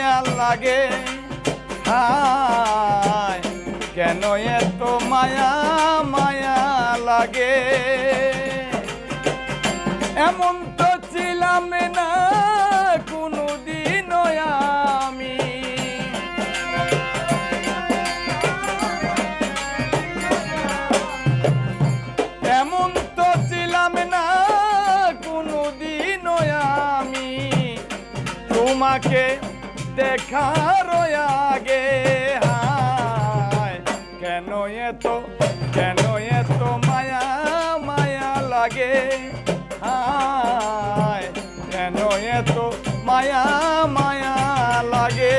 মায়া লাগে হায় কেন এত মায়া মায়া লাগে এমন তো ছিলাম না কোনদিন আমি এমন তো ছিলাম না কোনদিন আমি তোমাকে দেখার আগে হায় কেন এত মায়া মায়া লাগে হায় কেন এত মায়া মায়া লাগে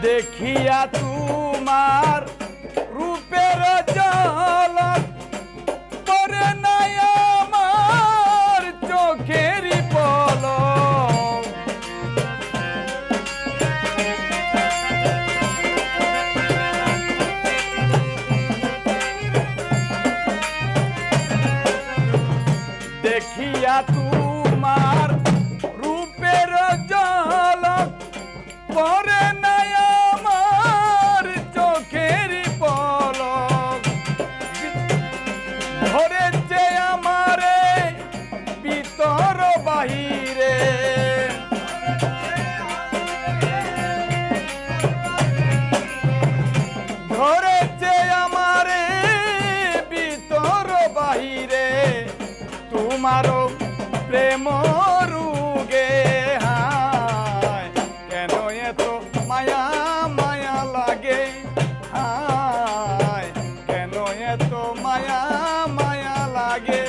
দেখিয়া তোমার রূপের ঝলক পড়ে নাই আমার চোখের পলক দেখিয়া তোমার রূপের ঝলক পড়ে নাই বাহিরে ধরেছে আমারে ভিতর বাহিরে তোমারও প্রেম রুগে হায় কেন এত মায়া মায়া লাগে হায় কেন এত মায়া মায়া লাগে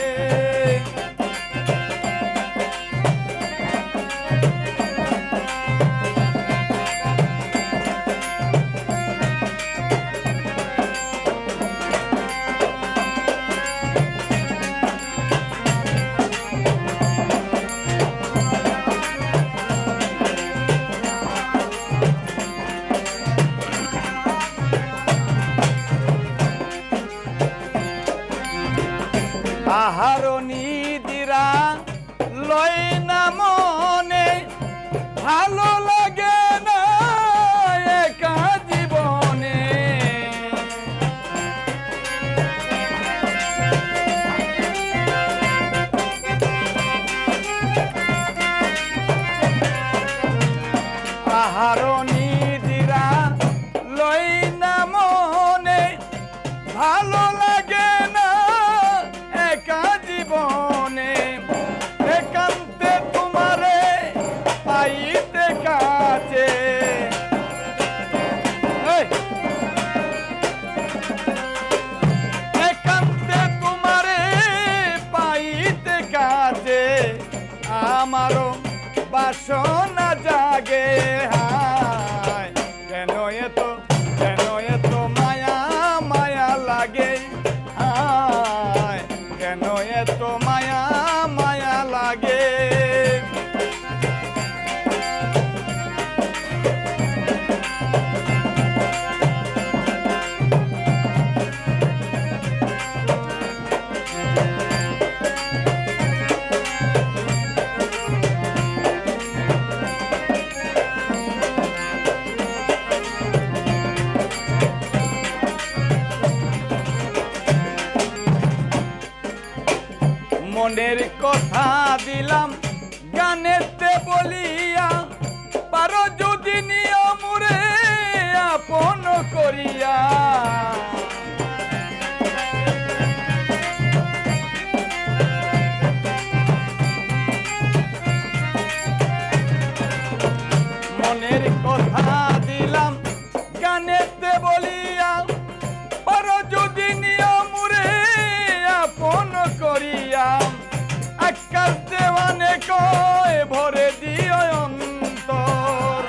আহার নিদিরা লয় না মনে ভালো লাগে না একা জীবনে আহার নিদিরা লয় না মনে ভালো লাগে না একা জীবনে একান্তে তোমারে পাইতে কাছে একান্তে তোমারে পাইতে কাছে আমারও বাসনা জাগে হায় কেন এত মায়া মায়া লাগে হায় কেন এত মায়া মায়া লাগে মনের কথা দিলাম গানেতে বলিয়া পারো যদি নিয়মরে আপন করিয়া মনের কথা দিলাম গানেতে বলিয়া পারো যদি নিয়মরে আপন করিয়া আকাশ দেওয়ানে কয় ভরে দিও অন্তর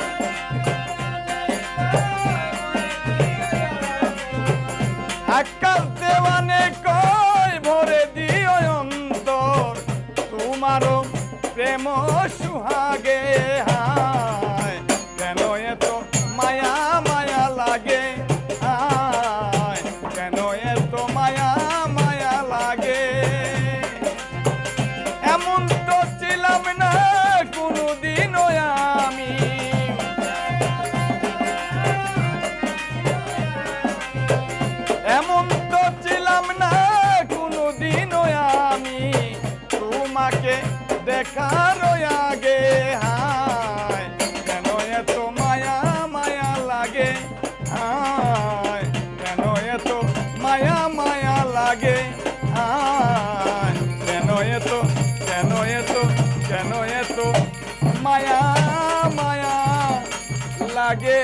প্রেম সুহাগে হায় কেন এত মায়া মায়া লাগে হায় কেন এত মায়া মায়া লাগে এমন তো ছিলাম না কোনোদিনও আমি এমন তো ছিলাম না কোনোদিনও আমি তোমাকে দেখার আগে হায় কেন এত মায়া মায়া লাগে হায় কেন এত মায়া মায়া লাগে হায় কেন এত মায়া মায়া লাগে